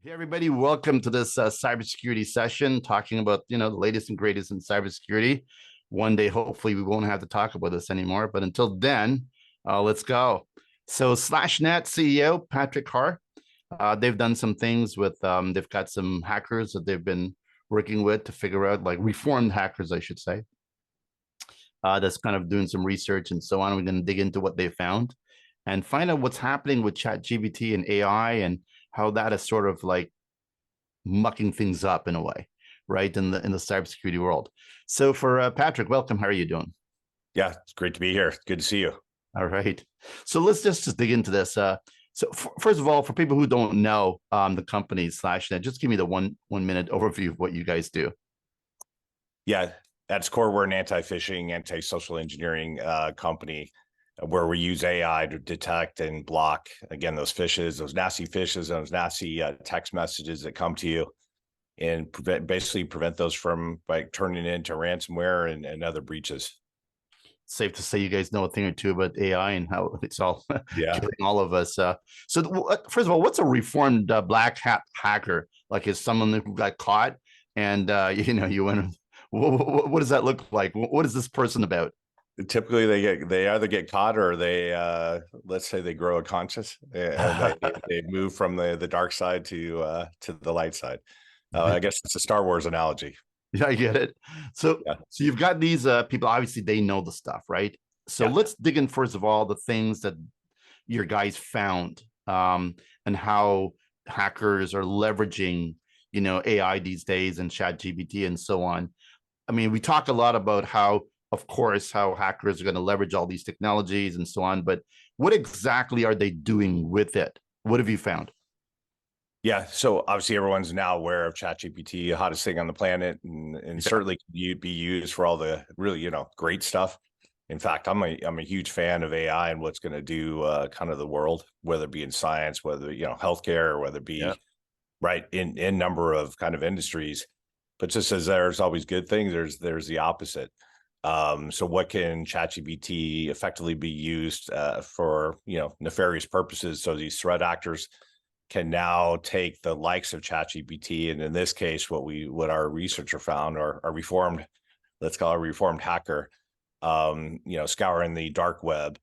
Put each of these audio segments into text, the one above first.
Hey everybody, welcome to this cybersecurity session talking about the latest and greatest in cybersecurity. One day, hopefully, we won't have to talk about this anymore. But until then, let's go. So, SlashNext CEO Patrick Harr, they've done some things with. They've got some hackers that they've been working with to figure out, like reformed hackers, I should say. That's kind of doing some research and so on. We're going to dig into what they found and find out what's happening with ChatGPT and AI and how that is sort of like mucking things up in a way, right? In the cybersecurity world. So for Patrick, welcome. How are you doing? Yeah, it's great to be here. Good to see you. All right. So let's just dig into this. First of all, for people who don't know the company SlashNet, just give me the one minute overview of what you guys do. Yeah, at its core, we're an anti-phishing, anti-social engineering company where we use AI to detect and block, again, those fishes, those nasty fishes, those nasty text messages that come to you, and basically prevent those from like turning into ransomware and other breaches. Safe to say you guys know a thing or two about AI and how it's all Yeah. killing all of us. First of all, what's a reformed black hat hacker? Like, is someone who got caught and you went, what does that look like? What is this person about? Typically, they either get caught or they let's say they grow a conscience and they move from the dark side to the light side. I guess it's a Star Wars analogy. Yeah, I get it. So, Yeah. so you've got these people. Obviously, they know the stuff, right? So Yeah. let's dig in first of all the things that your guys found, and how hackers are leveraging, AI these days and ChatGPT and so on. I mean, we talk a lot about how, of course, how hackers are going to leverage all these technologies and so on. But what exactly are they doing with it? What have you found? Yeah, so obviously everyone's now aware of ChatGPT, hottest thing on the planet, and Yeah. certainly could be used for all the really great stuff. In fact, I'm a huge fan of AI and what's going to do kind of the world, whether it be in science, whether healthcare, or whether it Yeah. be right in number of kind of industries. But just as there's always good things, there's the opposite. So what can ChatGPT effectively be used for nefarious purposes? So these threat actors can now take the likes of ChatGPT, and in this case, what our researcher found, or a reformed, let's call it a reformed hacker, scouring the dark web,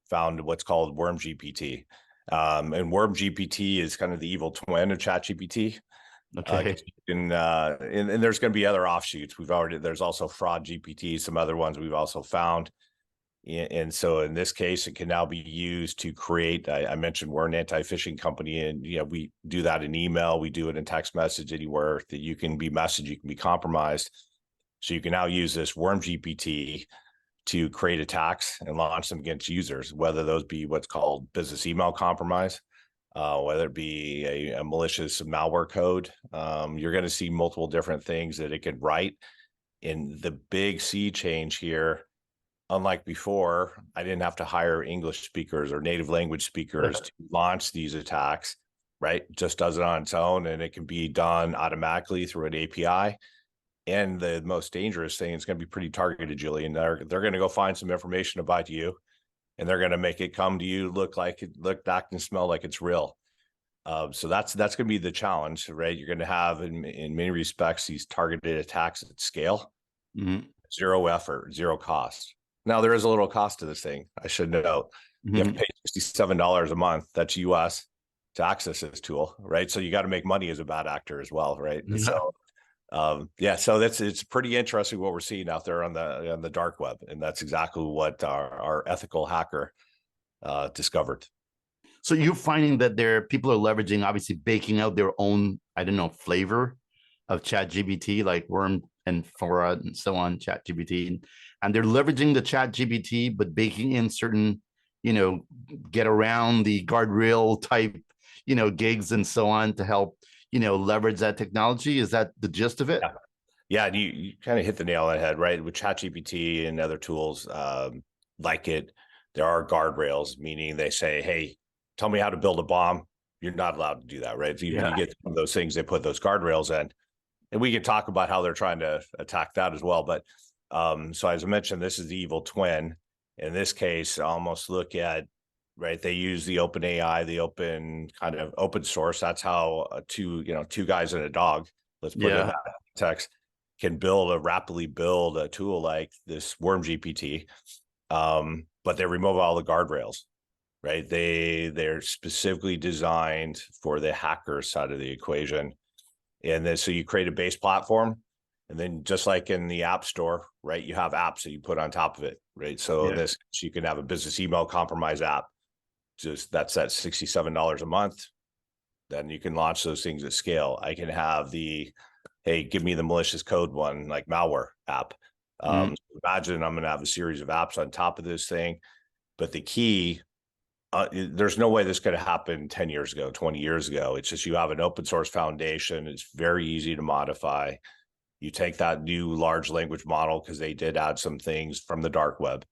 found what's called Worm GPT. And Worm GPT is kind of the evil twin of ChatGPT. Okay. And there's going to be other offshoots. There's also Fraud GPT, some other ones we've also found. And so in this case, it can now be used to create, I mentioned we're an anti-phishing company, and we do that in email, we do it in text message, anywhere that you can be messaged, you can be compromised. So you can now use this Worm GPT to create attacks and launch them against users, whether those be what's called business email compromise, whether it be a malicious malware code. You're going to see multiple different things that it could write. In the big sea change here, unlike before, I didn't have to hire English speakers or native language speakers to launch these attacks, right? It just does it on its own, and it can be done automatically through an API. And the most dangerous thing is going to be pretty targeted, Julian. They're going to go find some information about you, and they're going to make it come to you, look back and smell like it's real. So that's going to be the challenge, right? You're going to have in many respects these targeted attacks at scale, zero effort, zero cost. Now, there is a little cost to this thing, I should note. You have to pay $67 a month, that's US, to access this tool, right? So you got to make money as a bad actor as well, right? Yeah. So so it's pretty interesting what we're seeing out there on the dark web, and that's exactly what our ethical hacker discovered. So you're finding that people are leveraging, obviously baking out their own, I don't know, flavor of ChatGPT, like Worm and Fora and so on, ChatGPT, and they're leveraging the ChatGPT, but baking in certain, you know, get around the guardrail type, gigs and so on to help, leverage that technology. Is that the gist of it? Yeah. Yeah, and you kind of hit the nail on the head, right? With ChatGPT and other tools like it, there are guardrails, meaning they say, hey, tell me how to build a bomb. You're not allowed to do that, right? So you get some of those things, they put those guardrails in. And we can talk about how they're trying to attack that as well. But so as I mentioned, this is the evil twin. In this case, almost look at right? They use the open AI, the open kind of open source. That's how two guys and a dog, let's put it in Yeah. that context, can rapidly build a tool like this Worm GPT. But they remove all the guardrails, right? They're specifically designed for the hacker side of the equation. And then so you create a base platform, and then just like in the app store, right, you have apps that you put on top of it, right? So Yeah. you can have a business email compromise app. That's at $67 a month. Then you can launch those things at scale. I can have hey, give me the malicious code one, like malware app. Imagine I'm going to have a series of apps on top of this thing. But the key, there's no way this could have happened 10 years ago, 20 years ago. It's just you have an open source foundation. It's very easy to modify. You take that new large language model, because they did add some things from the dark web.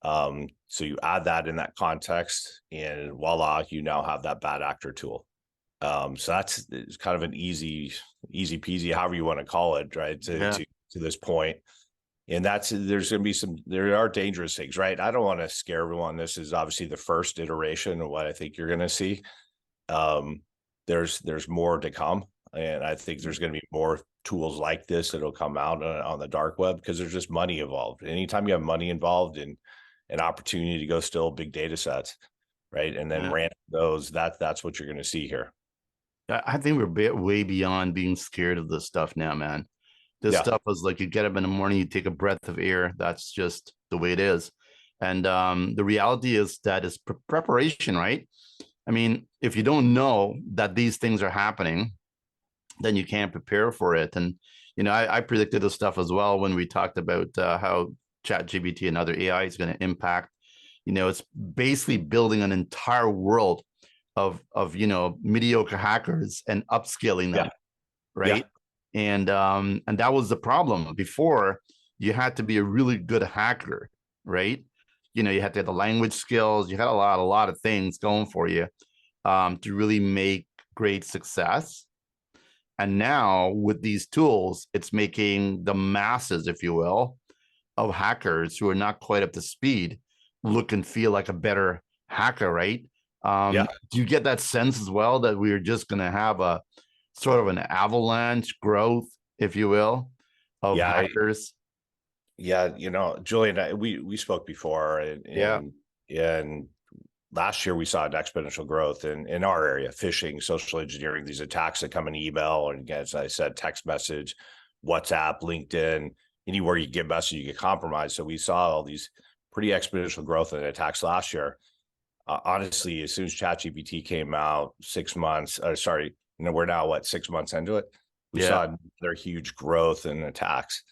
So you add that in that context, and voila, you now have that bad actor tool. So it's kind of an easy peasy, however you want to call it, right? To this point. And there are dangerous things, right? I don't want to scare everyone. This is obviously the first iteration of what I think you're going to see. There's more to come. And I think there's going to be more tools like this that'll come out on the dark web, because there's just money involved. Anytime you have money involved in an opportunity to go steal big data sets, right? And then rant those, that's what you're going to see here. I think we're way beyond being scared of this stuff now, man. This stuff is like, you get up in the morning, you take a breath of air. That's just the way it is. And the reality is that is preparation, right? I mean, if you don't know that these things are happening, then you can't prepare for it. And, I predicted this stuff as well when we talked about how ChatGPT and other AI is going to impact. It's basically building an entire world of mediocre hackers and upskilling them, right? And that was the problem. Before, you had to be a really good hacker, right? You had to have the language skills. You had a lot of things going for you to really make great success. And now with these tools, it's making the masses, if you will, of hackers who are not quite up to speed look and feel like a better hacker, right? Do you get that sense as well, that we're just going to have a sort of an avalanche growth, if you will, of hackers? Julian, we spoke before, and last year we saw an exponential growth in our area: phishing, social engineering, these attacks that come in email, and again, as I said, text message, WhatsApp, LinkedIn, anywhere you get message, you get compromised. So we saw all these pretty exponential growth in attacks last year. Honestly, as soon as ChatGPT came out, 6 months, we're now 6 months into it. We saw another huge growth in attacks,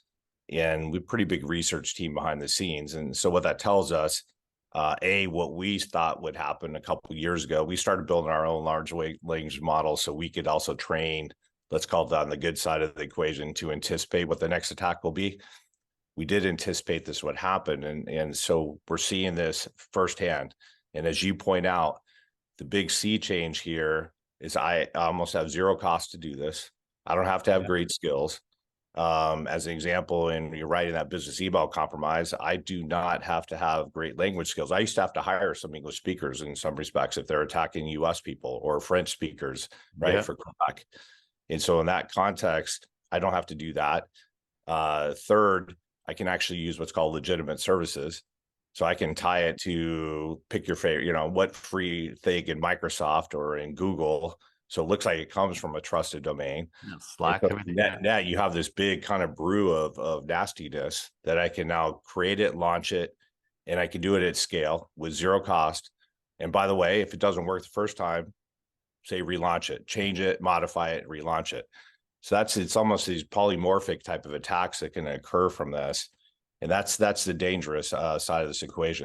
and we have a pretty big research team behind the scenes. And so what that tells us, what we thought would happen a couple of years ago, we started building our own large language model so we could also train, let's call it on the good side of the equation, to anticipate what the next attack will be. We did anticipate this would happen. And so we're seeing this firsthand. And as you point out, the big sea change here is I almost have zero cost to do this. I don't have to have great skills. As an example, and you're writing that business email compromise, I do not have to have great language skills. I used to have to hire some English speakers in some respects if they're attacking US people, or French speakers, right, for Quebec. And so in that context, I don't have to do that. Third, I can actually use what's called legitimate services. So I can tie it to pick your favorite, what free thing in Microsoft or in Google. So it looks like it comes from a trusted domain. Slack, everything. Now you have this big kind of brew of nastiness that I can now create it, launch it, and I can do it at scale with zero cost. And by the way, if it doesn't work the first time, say relaunch it, change it, modify it, relaunch it. So it's almost these polymorphic type of attacks that can occur from this. And that's the dangerous side of this equation.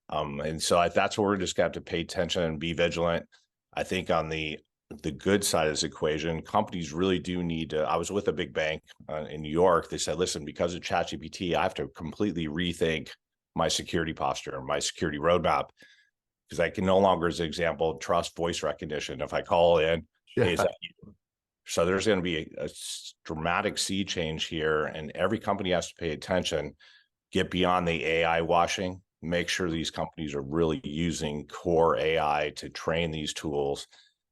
And so that's where we're just going to have to pay attention and be vigilant. I think on the good side of this equation, companies really do need to. I was with a big bank in New York. They said, listen, because of ChatGPT, I have to completely rethink my security posture, my security roadmap, because I can no longer, as an example, trust voice recognition. If I call in, hey, is that you? So there's going to be a dramatic sea change here, and every company has to pay attention, get beyond the AI washing, make sure these companies are really using core AI to train these tools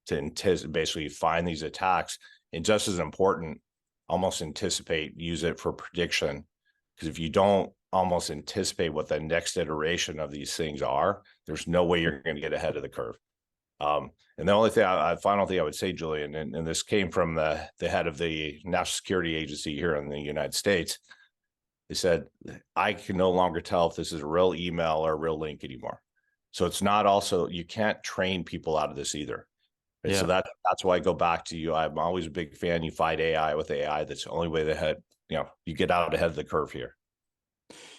to basically find these attacks. And just as important, almost anticipate, use it for prediction. Because if you don't almost anticipate what the next iteration of these things are, there's no way you're going to get ahead of the curve. And the only thing, final thing I would say, Julian, and this came from the head of the National Security Agency here in the United States. They said, I can no longer tell if this is a real email or a real link anymore. So it's not also, you can't train people out of this either. Right? Yeah. So that's why I go back to you. I'm always a big fan. You fight AI with AI. That's the only way you get out ahead of the curve here.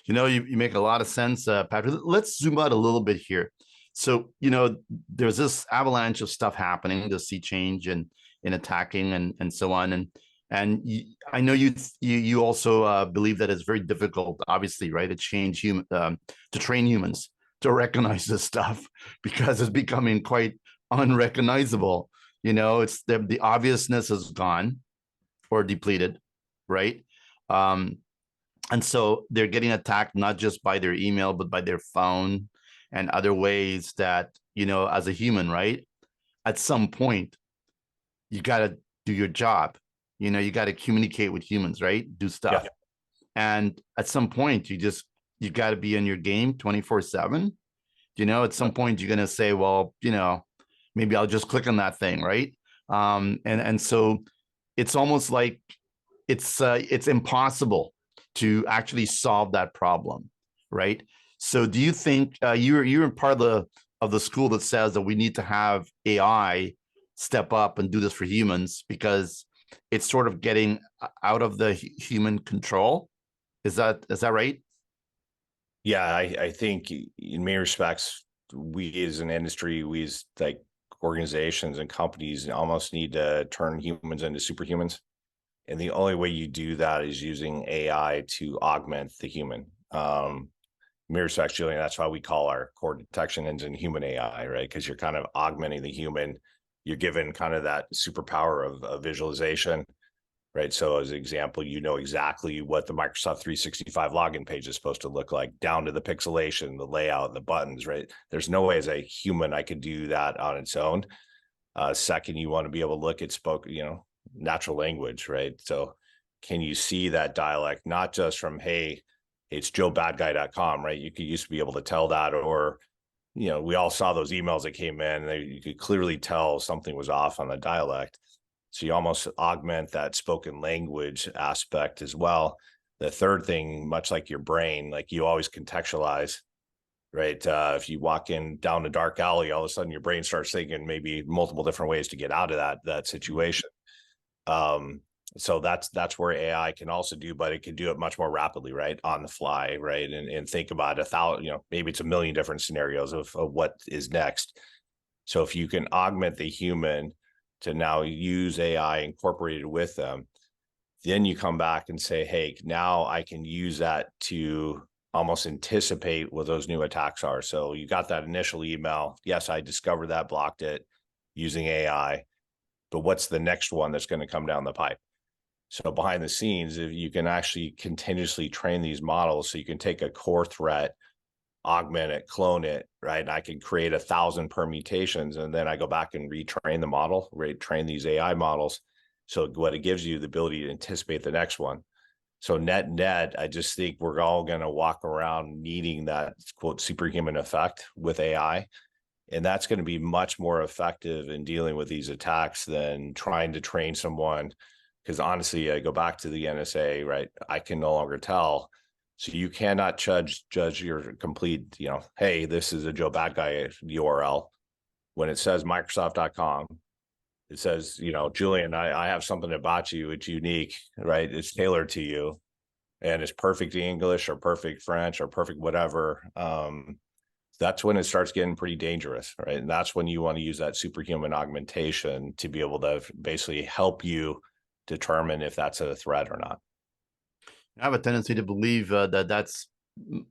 You make a lot of sense, Patrick. Let's zoom out a little bit here. So, there's this avalanche of stuff happening, the sea change and in attacking and so on. I know you also believe that it's very difficult, obviously, right, to train humans to recognize this stuff because it's becoming quite unrecognizable. It's the obviousness is gone or depleted, right? And so they're getting attacked not just by their email, but by their phone and other ways that, as a human, right? At some point, you got to do your job. You got to communicate with humans, right? Do stuff. Yeah. And at some point, you got to be in your game 24/7. At some point, you're going to say, well, maybe I'll just click on that thing, right? And so it's almost like it's impossible to actually solve that problem, right? So do you think you're part of the school that says that we need to have AI step up and do this for humans because it's sort of getting out of the human control? Is that right? Yeah, I think in many respects, we as an industry, we as like organizations and companies almost need to turn humans into superhumans. And the only way you do that is using AI to augment the human. Many respects, Julian, that's why we call our core detection engine human AI, right? Because you're kind of augmenting the human. You're given kind of that superpower of visualization, right? So as an example, exactly what the Microsoft 365 login page is supposed to look like, down to the pixelation, the layout, the buttons, right? There's no way as a human I could do that on its own. Second, you want to be able to look at natural language, right? So can you see that dialect, not just from, hey, it's joebadguy.com, right? You used to be able to tell that, or, we all saw those emails that came in and you could clearly tell something was off on the dialect. So you almost augment that spoken language aspect as well. The third thing, much like your brain, like you always contextualize, right? If you walk in down a dark alley, all of a sudden your brain starts thinking maybe multiple different ways to get out of that situation. So that's where AI can also do, but it can do it much more rapidly, right? On the fly, right? And think about 1,000, maybe it's 1,000,000 different scenarios of what is next. So if you can augment the human to now use AI incorporated with them, then you come back and say, hey, now I can use that to almost anticipate what those new attacks are. So you got that initial email. Yes, I discovered that, blocked it using AI, but what's the next one that's going to come down the pipe? So behind the scenes, if you can actually continuously train these models, so you can take a core threat, augment it, clone it, right? And I can create 1,000 permutations, and then I go back and retrain the model, retrain these AI models. So what it gives you the ability to anticipate the next one. So net, I just think we're all going to walk around needing that quote superhuman effect with AI. And that's going to be much more effective in dealing with these attacks than trying to train someone. Because honestly, I go back to the NSA, right? I can no longer tell. So you cannot judge your complete, hey, this is a Joe Bad Guy URL. When it says Microsoft.com, it says, Julian, I have something about you. It's unique, right? It's tailored to you. And it's perfect English or perfect French or perfect whatever. That's when it starts getting pretty dangerous, right? And that's when you want to use that superhuman augmentation to be able to basically help you determine if that's a threat or not. I have a tendency to believe that that's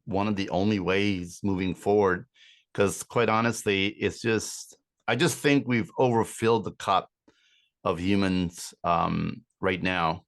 one of the only ways moving forward, because quite honestly, I just think we've overfilled the cup of humans right now.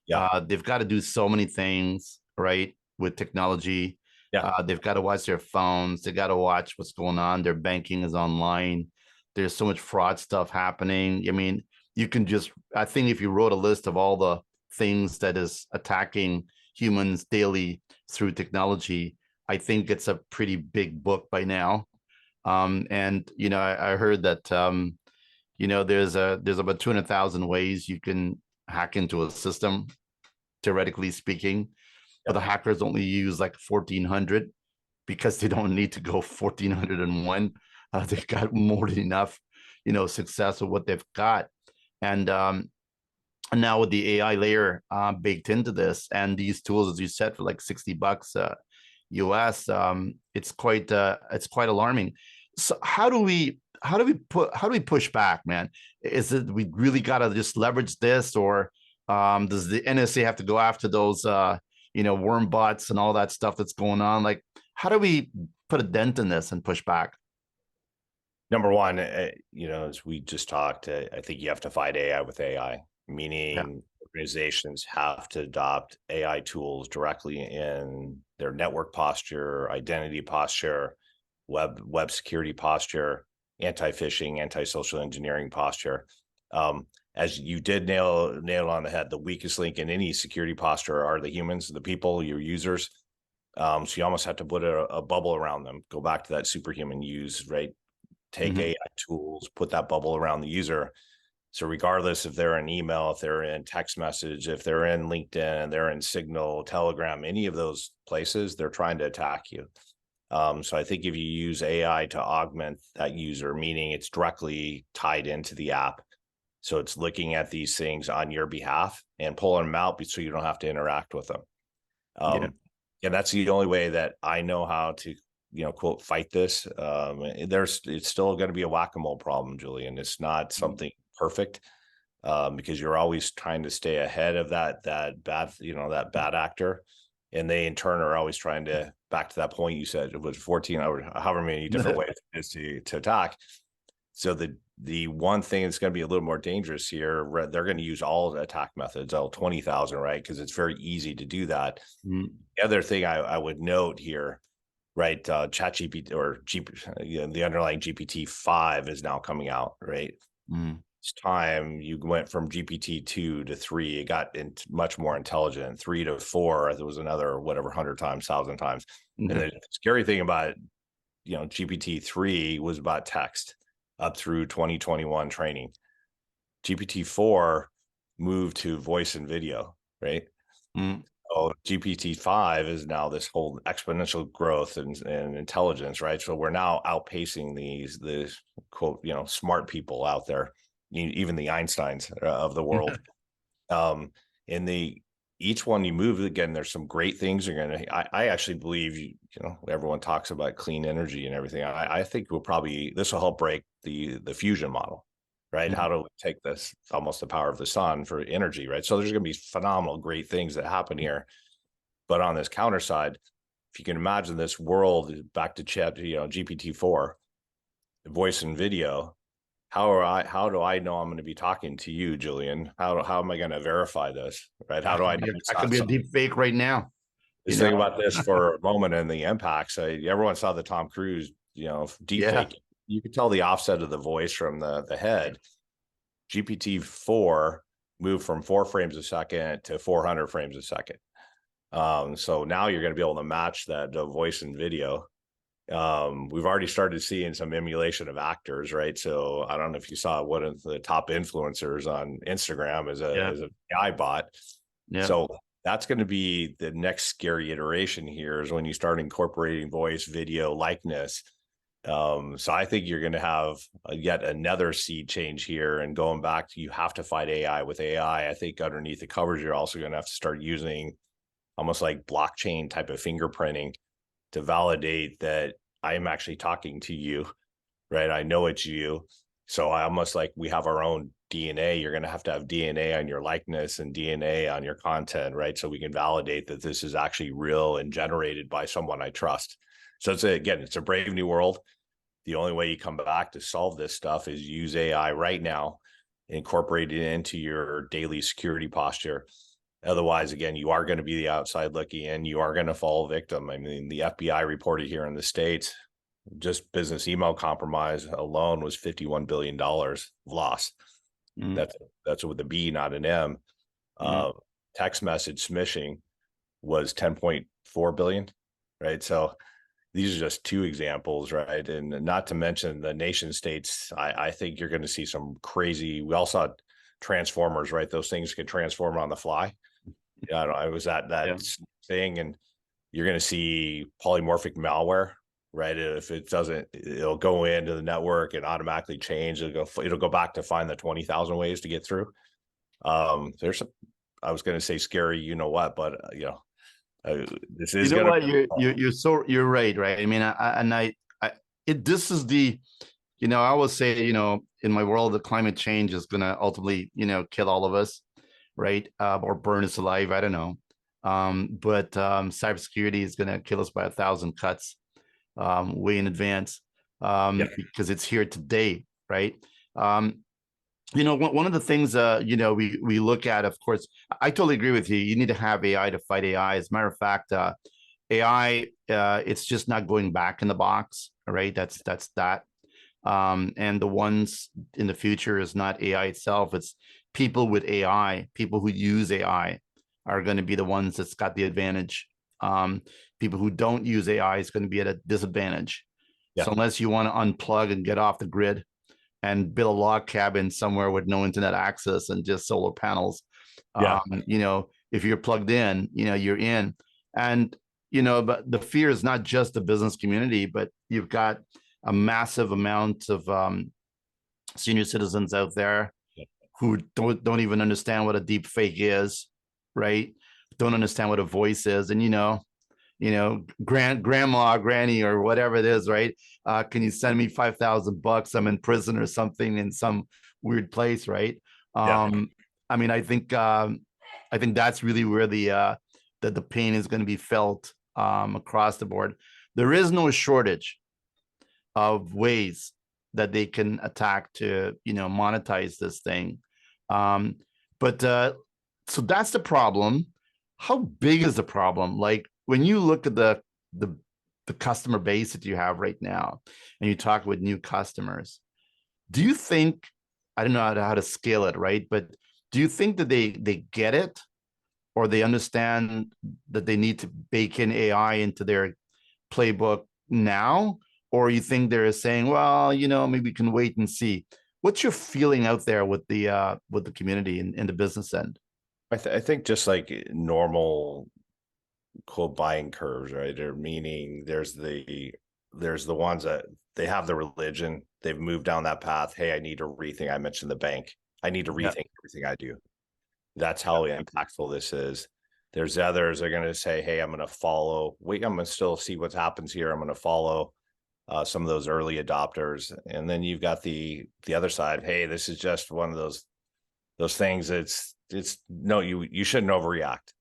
Yeah. They've got to do so many things, right, with technology. Yeah. They've got to watch their phones. They got to watch what's going on. Their banking is online. There's so much fraud stuff happening. I mean, you can just, I think if you wrote a list of all the things that is attacking humans daily through technology, I think it's a pretty big book by now. And I heard that there's about 200,000 ways you can hack into a system, theoretically speaking, but Yeah. the hackers only use like 1,400 because they don't need to go 1,401. They've got more than enough, success with what they've got. And now with the AI layer baked into this, and these tools, as you said, for like $60 US, it's quite alarming. So how do we push back, man? Is it we really got to just leverage this, or does the NSA have to go after those worm bots and all that stuff that's going on? Like, how do we put a dent in this and push back? Number one, as we just talked, I think you have to fight AI with AI, Yeah, meaning organizations have to adopt AI tools directly in their network posture, identity posture, web security posture, anti-phishing, anti-social engineering posture. As you did nail on the head, the weakest link in any security posture are the humans, the people, your users. So you almost have to put a bubble around them. Go back to that superhuman use, right? Take mm-hmm. AI tools, put that bubble around the user. So regardless if they're in email, if they're in text message, if they're in LinkedIn, they're in Signal, Telegram, any of those places, they're trying to attack you. So I think if you use AI to augment that user, meaning it's directly tied into the app, so it's looking at these things on your behalf and pulling them out so you don't have to interact with them. Yeah, And that's the only way that I know how to quote, fight this. It's still going to be a whack-a-mole problem, Julian. It's not something perfect, because you're always trying to stay ahead of that bad actor. And they in turn are always trying to, back to that point you said, it was 14 or however many different ways it is to attack. So the one thing that's going to be a little more dangerous here, they're going to use all the attack methods, all 20,000, right? Because it's very easy to do that. mm-hmm. The other thing I would note here, right? ChatGPT or the underlying GPT-5 is now coming out, right? Mm-hmm. This time you went from GPT-2 to 3, it got much more intelligent. 3 to 4, there was another whatever 100 times, 1,000 times. And the scary thing about GPT-3 was about text up through 2021 training. GPT-4 moved to voice and video, right? Mm-hmm. So GPT-5 is now this whole exponential growth and intelligence, right? So we're now outpacing the quote, smart people out there, even the Einsteins of the world. In each one you move, again, there's some great things you're going to, I actually believe, everyone talks about clean energy and everything. I think this will help break the fusion model, right? Mm-hmm. How do we take this, almost the power of the sun for energy, right? So there's going to be phenomenal, great things that happen here. But on this counter side, if you can imagine this world back to GPT-4, voice and video, how do I know I'm going to be talking to you, Julian? How am I going to verify this, right? How do I know it's That could not be a something? deep fake right now. Just think about this for a moment and the impacts. Everyone saw the Tom Cruise, deep Yeah. fake. You could tell the offset of the voice from the head. GPT-4 moved from 4 frames a second to 400 frames a second. So now you're going to be able to match that voice and video. We've already started seeing some emulation of actors, right? So I don't know if you saw one of the top influencers on Instagram as a AI bot. Yeah. So that's going to be the next scary iteration here, is when you start incorporating voice, video, likeness. So I think you're going to have yet another sea change here, and going back to, you have to fight AI with AI. I think underneath the covers, you're also going to have to start using almost like blockchain type of fingerprinting to validate that I am actually talking to you, right? I know it's you. So I almost like we have our own DNA. You're going to have DNA on your likeness and DNA on your content, right? So we can validate that this is actually real and generated by someone I trust. So it's a brave new world. The only way you come back to solve this stuff is use AI right now, incorporate it into your daily security posture. Otherwise, again, you are going to be the outside looking in. You are going to fall victim. I mean, the FBI reported here in the States, just business email compromise alone was $51 billion loss. Mm, That's with a B, not an M. mm. Text message smishing was 10.4 billion, right? So these are just two examples, right? And not to mention the nation states. I think you're going to see some crazy. We all saw Transformers, right? Those things can transform on the fly. Yeah, I was at that Yeah. thing, and you're going to see polymorphic malware, right? If it doesn't, it'll go into the network and automatically change. It'll go back to find the 20,000 ways to get through. There's, I was going to say scary, you know what, but this You is know going what? to. You're right, right? I mean, this is the, I always say, in my world, the climate change is gonna ultimately, kill all of us, right? Or burn us alive. I don't know. But cybersecurity is gonna kill us by 1,000 cuts, way in advance, Yeah. because it's here today, right? Um, one of the things, we look at, of course, I totally agree with you. You need to have AI to fight AI. As a matter of fact, AI, it's just not going back in the box, right? That's that. And the ones in the future is not AI itself. It's people with AI, people who use AI are going to be the ones that's got the advantage. People who don't use AI is going to be at a disadvantage. Yeah. So unless you want to unplug and get off the grid and build a log cabin somewhere with no internet access and just solar panels, Yeah. if you're plugged in, you're in. And, but the fear is not just the business community, but you've got a massive amount of senior citizens out there who don't even understand what a deep fake is, right? Don't understand what a voice is. And, grandma, granny, or whatever it is, right? Can you send me $5,000? I'm in prison or something in some weird place, right? Yeah. I mean, I think that's really where the pain is going to be felt across the board. There is no shortage of ways that they can attack to, monetize this thing. Um, but so that's the problem. How big is the problem? Like when you look at the the customer base that you have right now, and you talk with new customers, do you think, I don't know how to scale it, right? But do you think that they get it, or they understand that they need to bake in AI into their playbook now? Or you think they're saying, well, maybe we can wait and see? What's your feeling out there with the community in the business end? I think just like normal quote buying curves, right? Or meaning there's the ones that they have the religion, they've moved down that path. Hey, I need to rethink. I mentioned the bank. I need to Yeah. rethink everything I do. That's how impactful this is. There's others that are going to say, hey, I'm going to follow. Wait, I'm going to still see what happens here. I'm going to follow some of those early adopters. And then you've got the other side. Hey, this is just one of those things. It's no, you shouldn't overreact.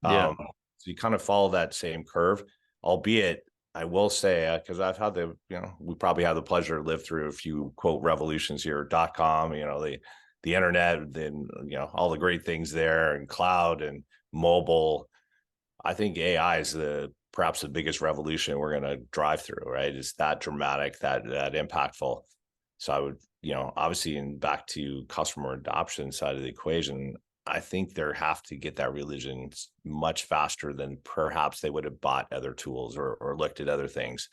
Yeah. So you kind of follow that same curve, albeit I will say, because I've had we probably have the pleasure to live through a few quote revolutions here, .com, the internet, then, all the great things there, and cloud and mobile. I think AI is perhaps the biggest revolution we're going to drive through, right? It's that dramatic, that impactful. So I would, obviously, and back to customer adoption side of the equation, I think they have to get that religion much faster than perhaps they would have bought other tools or looked at other things.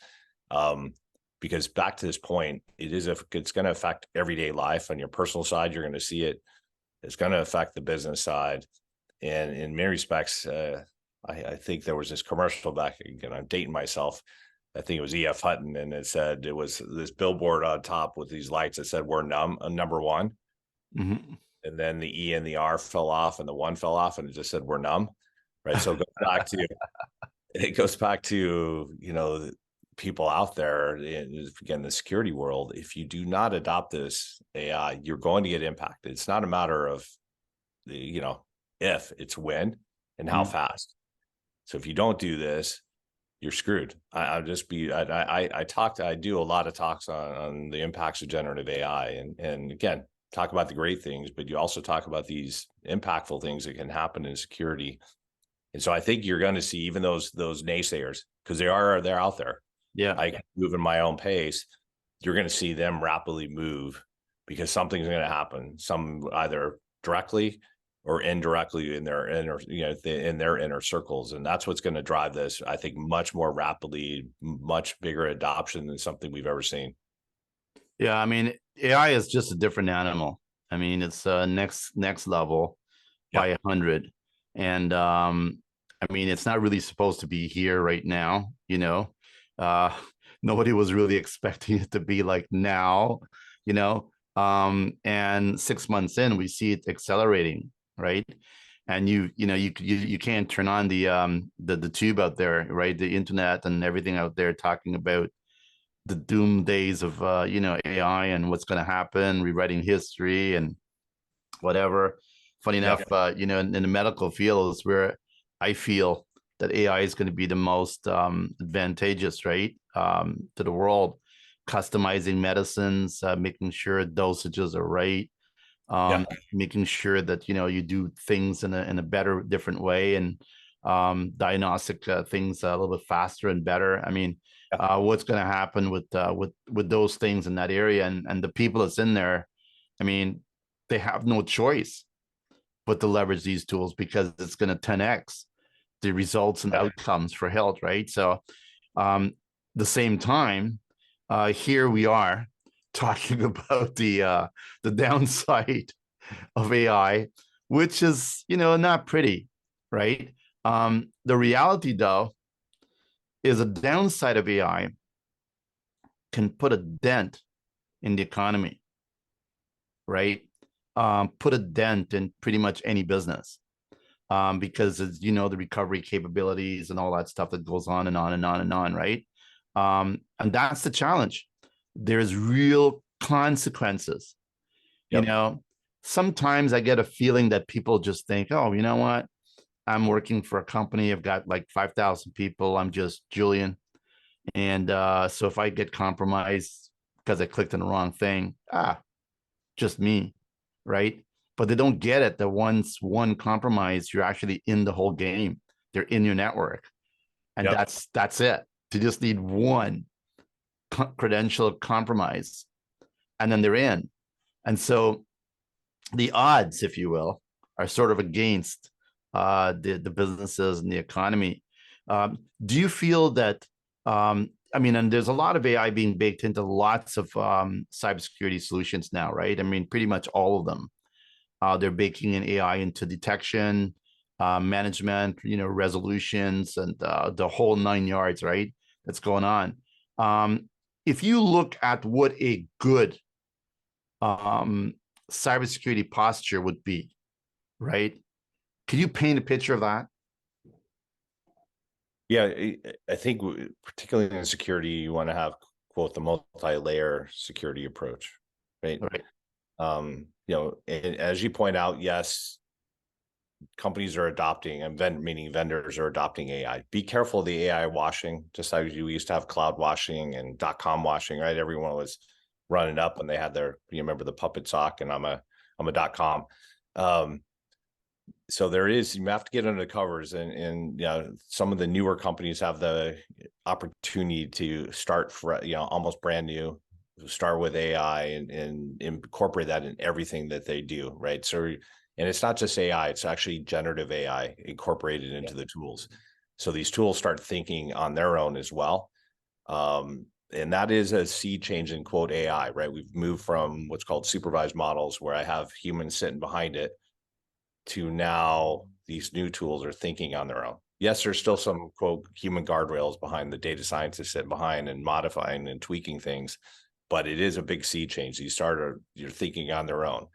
Because back to this point, it's going to affect everyday life. On your personal side, you're going to see it. It's going to affect the business side. And in many respects, I think there was this commercial back, I'm dating myself. I think it was E.F. Hutton, and it was this billboard on top with these lights that said, we're number one. Mm-hmm. And then the E and the R fell off and the one fell off, and it just said, we're numb. Right. So it goes back to, people out there, again, the security world. If you do not adopt this AI, you're going to get impacted. It's not a matter of, if, it's when and how fast. So if you don't do this, you're screwed. I do a lot of talks on the impacts of generative AI. And again, talk about the great things, but you also talk about these impactful things that can happen in security. And so I think you're going to see even those naysayers, because they're out there. Yeah. I can move in my own pace. You're going to see them rapidly move because something's going to happen, some either directly or indirectly in their inner, in their inner circles. And that's what's going to drive this, I think, much more rapidly, much bigger adoption than something we've ever seen. Yeah, I mean, AI is just a different animal. I mean, it's next level by 100. And I mean, it's not really supposed to be here right now, you know. Uh Nobody was really expecting it to be like now, you know. And 6 months in, we see it accelerating, right? And you can't turn on the tube out there, right? The internet and everything out there talking about the doom days of AI and what's going to happen, rewriting history and whatever. Funny enough, in the medical field is where I feel that AI is going to be the most advantageous, right, to the world, customizing medicines, making sure dosages are right, making sure that you do things in a better, different way, and diagnostic things a little bit faster and better. I mean, what's going to happen with those things in that area, and the people that's in there? I mean, they have no choice but to leverage these tools because it's going to 10x the results and outcomes for health, right? So, the same time, here we are talking about the downside of AI, which is not pretty, right? The reality, though, is a downside of AI can put a dent in the economy, right? Put a dent in pretty much any business, because it's, the recovery capabilities and all that stuff that goes on and on and on and on, right? And that's the challenge. There's real consequences. Sometimes I get a feeling that people just think, oh, you know what? I'm working for a company. I've got like 5,000 people. I'm just Julian. And so if I get compromised because I clicked on the wrong thing, just me, right? But they don't get it that once one compromise, you're actually in the whole game. They're in your network. And that's it. You just need one credential compromise, and then they're in. And so the odds, if you will, are sort of against the businesses and the economy. Do you feel that? I mean, and there's a lot of AI being baked into lots of cybersecurity solutions now, right? I mean, pretty much all of them. They're baking in AI into detection, management, resolutions, and the whole 9 yards, right? That's going on. If you look at what a good cybersecurity posture would be, right? Can you paint a picture of that? Yeah, I think particularly in security, you want to have, quote, the multi-layer security approach, right? Right. And as you point out, yes, companies are adopting, and meaning vendors are adopting AI. Be careful of the AI washing, just like we used to have cloud washing and .com washing, right? Everyone was running up when they had their, you remember the puppet sock, and I'm a .com. So you have to get under the covers, and some of the newer companies have the opportunity to start almost brand new, start with AI and incorporate that in everything that they do, right? So, and it's not just AI, it's actually generative AI incorporated into the tools. So these tools start thinking on their own as well. And that is a sea change in, quote, AI, right? We've moved from what's called supervised models, where I have humans sitting behind it, to now these new tools are thinking on their own. Yes, there's still some, quote, human guardrails behind the data scientists sitting behind and modifying and tweaking things, but it is a big sea change. You're thinking on their own.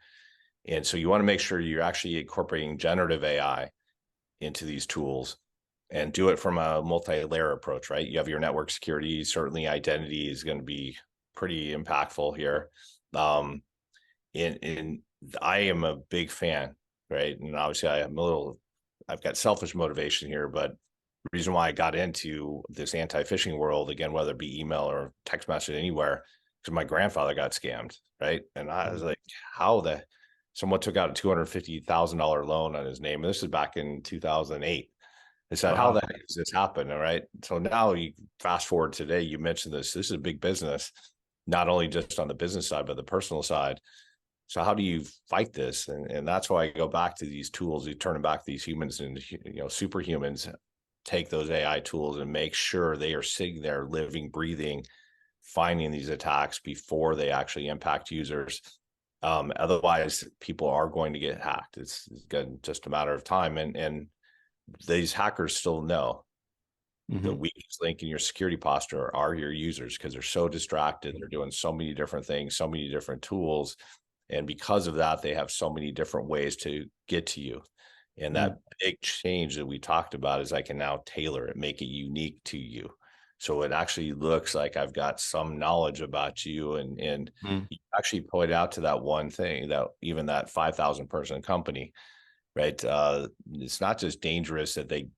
And so you want to make sure you're actually incorporating generative AI into these tools, and do it from a multi-layer approach, right? You have your network security, certainly identity is going to be pretty impactful here. And I am a big fan, right? And obviously I've got selfish motivation here, but the reason why I got into this anti-phishing world, again, whether it be email or text message anywhere, because my grandfather got scammed, right? And I was like, how the someone took out a $250,000 loan on his name. And this is back in 2008. I said, how Wow. the heck does this happen? All right. So now you fast forward today, you mentioned this. This is a big business, not only just on the business side, but the personal side. So how do you fight this? And that's why I go back to these tools. You turn back these humans into, superhumans, take those AI tools and make sure they are sitting there living, breathing, finding these attacks before they actually impact users. Otherwise, people are going to get hacked. It's just a matter of time. And these hackers still know the weakest link in your security posture are your users, because they're so distracted. They're doing so many different things, so many different tools. And because of that, they have so many different ways to get to you. And that big change that we talked about is I can now tailor it, make it unique to you. So it actually looks like I've got some knowledge about you. And you actually point out to that one thing, that even that 5,000 person company, right? It's not just dangerous that they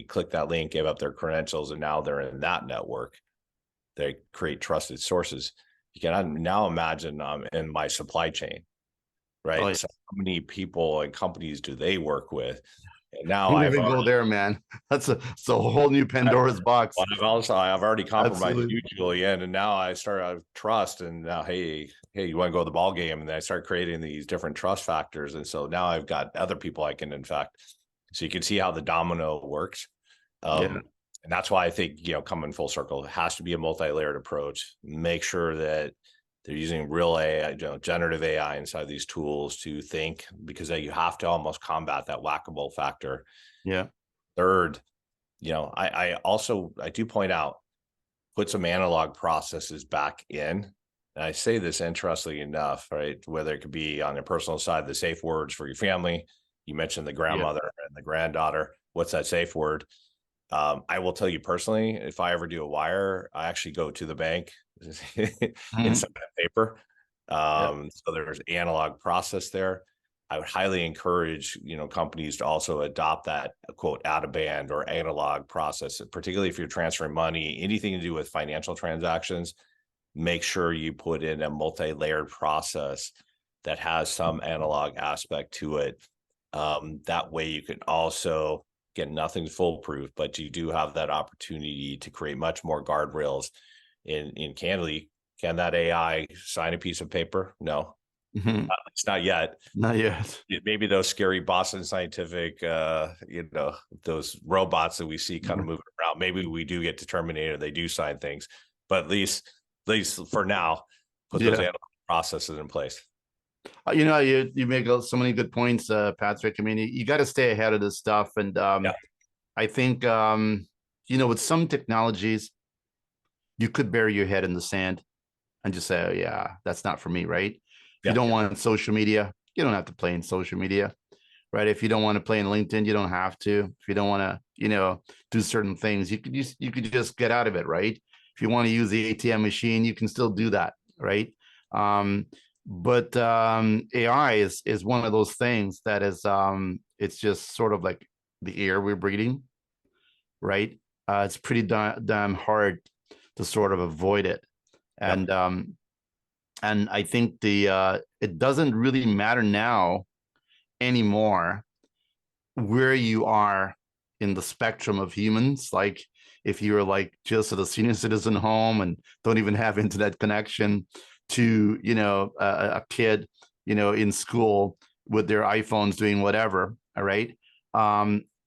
click that link, gave up their credentials, and now they're in that network. They create trusted sources. You can now imagine in my supply chain, right? Oh, yeah. So how many people and companies do they work with? And now Don't I've even go already, there, man. That's a whole new Pandora's box. I've already compromised Absolutely. you, Julian, and now I start trust. And now, hey, you want to go to the ball game? And then I start creating these different trust factors, and so now I've got other people I can infect. So you can see how the domino works. Yeah. And that's why I think, coming full circle, it has to be a multi-layered approach. Make sure that they're using real AI, generative AI inside these tools to think, because you have to almost combat that whack-a-mole factor. Yeah. Third, I do point out, put some analog processes back in. And I say this interestingly enough, right? Whether it could be on the personal side, the safe words for your family. You mentioned the grandmother and the granddaughter. What's that safe word? I will tell you personally, if I ever do a wire, I actually go to the bank and sign that paper. Yeah. So there's analog process there. I would highly encourage, companies to also adopt that quote out of band or analog process, particularly if you're transferring money, anything to do with financial transactions. Make sure you put in a multi-layered process that has some analog aspect to it. That way you can also get nothing's foolproof, but you do have that opportunity to create much more guardrails. In candidly, can that AI sign a piece of paper? No, it's not yet. Not yet. Maybe those scary Boston Scientific, those robots that we see kind of moving around. Maybe we do get to Terminator. They do sign things, but at least for now, put those analog processes in place. You make so many good points, Patrick. I mean, you got to stay ahead of this stuff, and I think with some technologies, you could bury your head in the sand and just say, "Oh yeah, that's not for me." Right? If you don't want social media, you don't have to play in social media, right? If you don't want to play in LinkedIn, you don't have to. If you don't want to, do certain things, you could just get out of it, right? If you want to use the ATM machine, you can still do that, right? But AI is one of those things that is it's just sort of like the air we're breathing, right? It's pretty damn hard to sort of avoid it, and I think it doesn't really matter now anymore where you are in the spectrum of humans. Like if you're like just at a senior citizen home and don't even have internet connection, to a kid in school with their iPhones doing whatever, all right,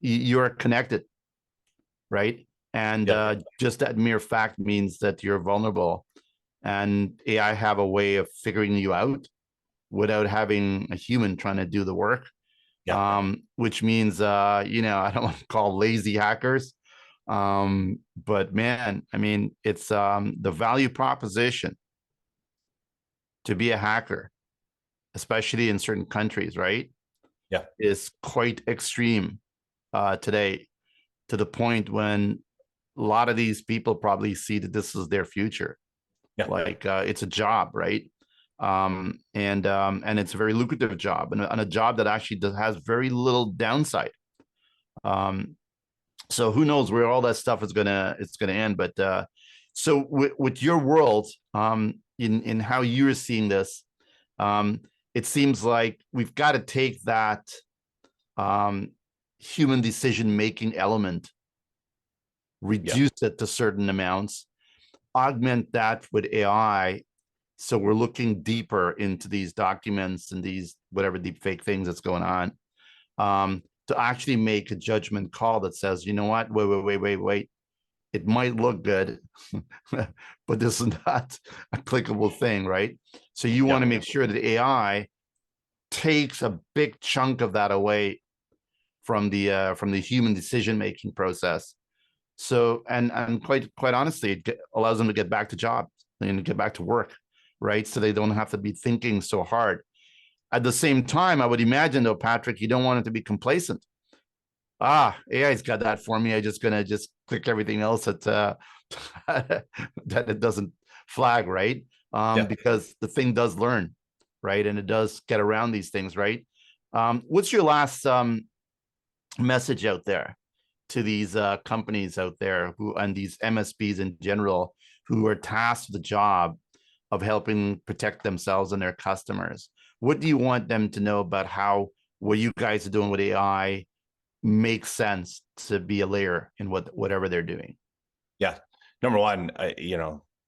you're connected, right? And just that mere fact means that you're vulnerable, and AI have a way of figuring you out without having a human trying to do the work. Which means I don't want to call lazy hackers, but man, I mean, it's the value proposition to be a hacker, especially in certain countries, right? Is quite extreme today, to the point when a lot of these people probably see that this is their future. Like it's a job, right? And it's a very lucrative job, and a job that actually has very little downside. So who knows where all that stuff is gonna end? But So with your world, in how you're seeing this, it seems like we've got to take that human decision making element, Yeah. reduce it to certain amounts, augment that with AI. So we're looking deeper into these documents and these whatever deep fake things that's going on, to actually make a judgment call that says, you know what, wait. It might look good, but this is not a clickable thing, right? So you Yeah. want to make sure that AI takes a big chunk of that away from the human decision making process. So and quite honestly, allows them to get back to jobs and get back to work, right? So they don't have to be thinking so hard. At the same time, I would imagine though, Patrick, you don't want it to be complacent. AI's got that for me. I just gonna just click everything else that that it doesn't flag, right? Yeah. Because the thing does learn, right? And it does get around these things, right? What's your last message out there to these companies out there who and these MSPs in general who are tasked with the job of helping protect themselves and their customers? What do you want them to know about how what you guys are doing with AI makes sense to be a layer in whatever they're doing? Yeah. Number one,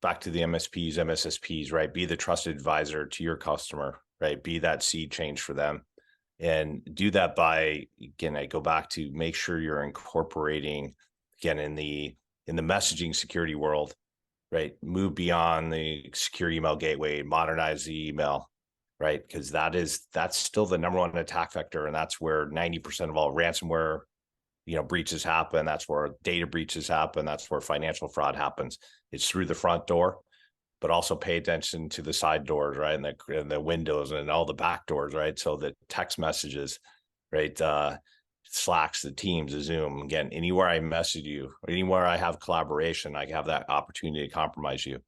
back to the MSPs, MSSPs, right? Be the trusted advisor to your customer, right? Be that seed change for them. And do that by, again, I go back to make sure you're incorporating, again, in the messaging security world, right? Move beyond the secure email gateway, modernize the email, right? Because that's still the number one attack vector. And that's where 90% of all ransomware breaches happen. That's where data breaches happen. That's where financial fraud happens. It's through the front door, but also pay attention to the side doors, right? And the windows and all the back doors, right? So the text messages, right? Slacks, the Teams, the Zoom, again, anywhere I message you, anywhere I have collaboration, I have that opportunity to compromise you.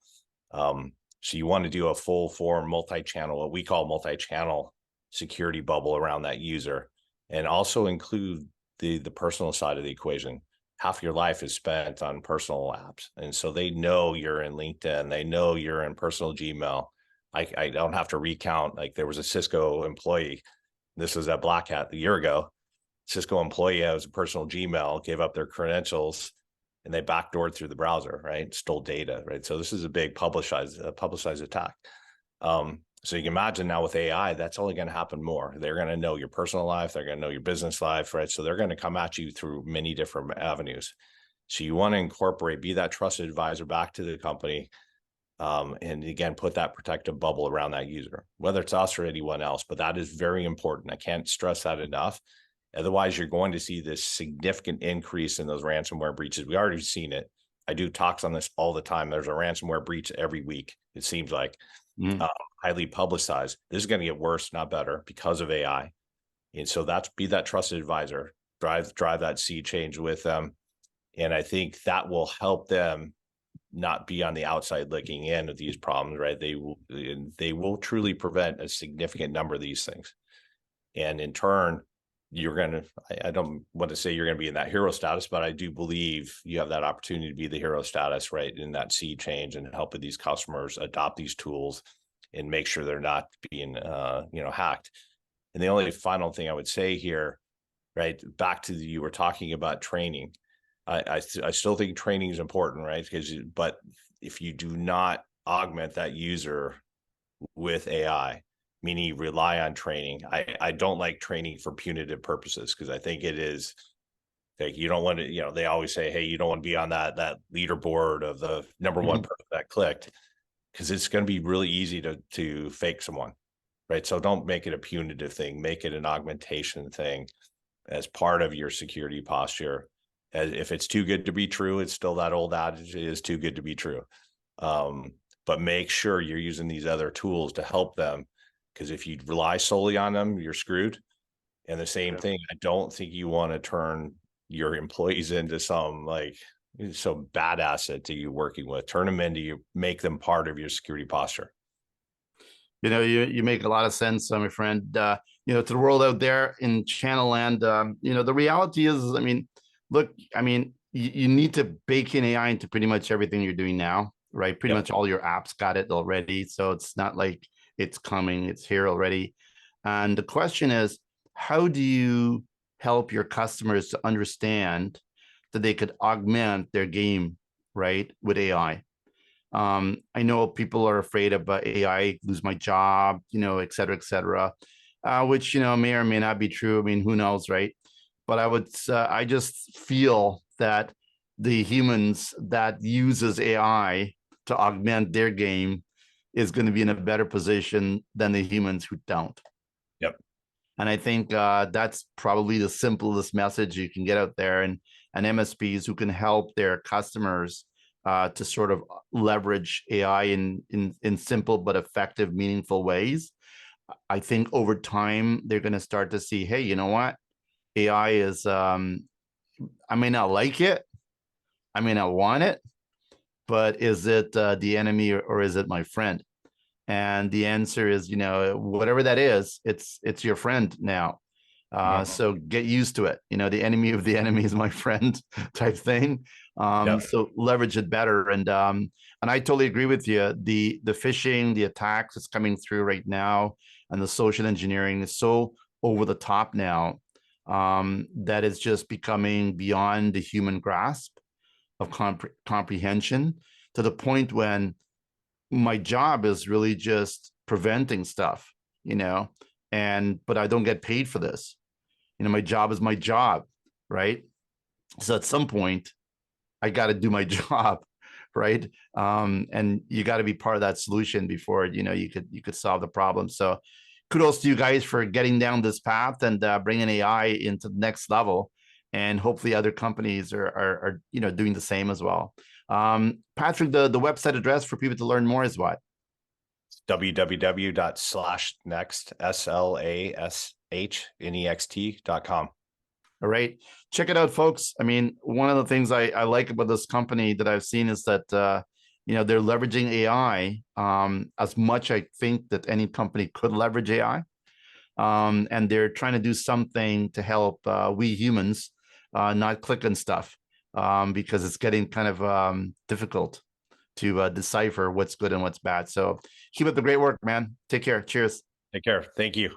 So you want to do a full form multi-channel, what we call multi-channel security bubble around that user, and also include the personal side of the equation. Half your life is spent on personal apps. And so they know you're in LinkedIn. They know you're in personal Gmail. I don't have to recount. Like there was a Cisco employee. This was at Black Hat a year ago. Cisco employee has a personal Gmail, gave up their credentials, and they backdoored through the browser, right? Stole data, right? So this is a big publicized attack. So you can imagine now with AI, that's only going to happen more. They're going to know your personal life. They're going to know your business life, right? So they're going to come at you through many different avenues. So you want to incorporate, be that trusted advisor back to the company. And again, put that protective bubble around that user, whether it's us or anyone else, but that is very important. I can't stress that enough. Otherwise, you're going to see this significant increase in those ransomware breaches. We already seen it. I do talks on this all the time. There's a ransomware breach every week, it seems like. Highly publicized. This is going to get worse, not better, because of AI. And so be that trusted advisor, drive that sea change with them. And I think that will help them not be on the outside looking in at these problems, right? They will truly prevent a significant number of these things. And in turn, I don't want to say you're going to be in that hero status, but I do believe you have that opportunity to be the hero status, right? In that sea change and helping these customers adopt these tools and make sure they're not being, hacked. And the only final thing I would say here, right, back to you were talking about training. I still think training is important, right? But if you do not augment that user with AI, meaning you rely on training, I don't like training for punitive purposes, because I think it is like you don't want to, they always say, hey, you don't want to be on that leaderboard of the number one person that clicked, because it's going to be really easy to fake someone, right? So don't make it a punitive thing. Make it an augmentation thing as part of your security posture. As if it's too good to be true, it's still that old adage, it is too good to be true. But make sure you're using these other tools to help them, because if you rely solely on them, you're screwed. And the same thing, I don't think you want to turn your employees into some bad asset to you working with. Turn them into make them part of your security posture. You make a lot of sense, my friend. To the world out there in channel land, the reality is, look, you need to bake in AI into pretty much everything you're doing now, right? Pretty Yep. much all your apps got it already. So it's not like it's coming, it's here already. And the question is, how do you help your customers to understand that they could augment their game, right, with AI? I know people are afraid of AI, lose my job, et cetera, which, may or may not be true. I mean, who knows, right? But I just feel that the humans that uses AI to augment their game is going to be in a better position than the humans who don't. Yep. And I think that's probably the simplest message you can get out there, and MSPs who can help their customers to sort of leverage AI in simple but effective, meaningful ways. I think over time they're going to start to see, hey, you know what? AI is, I may not like it, I may not want it, but is it the enemy, or is it my friend? And the answer is, whatever that is, it's your friend now. Mhm. So get used to it. The enemy of the enemy is my friend type thing. Yep. So leverage it better. And I totally agree with you. The phishing, the attacks that's coming through right now, and the social engineering is so over the top now, that it's just becoming beyond the human grasp of comprehension, to the point when my job is really just preventing stuff, you know, but I don't get paid for this. My job is my job, right? So at some point, I got to do my job, right? And you got to be part of that solution before you could solve the problem. So kudos to you guys for getting down this path and bringing AI into the next level, and hopefully other companies are doing the same as well. Patrick, the website address for people to learn more is what? www.slashnext, SlashNext.com. All right. Check it out, folks. I mean, one of the things I like about this company that I've seen is that, they're leveraging AI as much, I think, that any company could leverage AI. And they're trying to do something to help we humans not click on stuff, because it's getting kind of difficult to decipher what's good and what's bad. So keep up the great work, man. Take care. Cheers. Take care. Thank you.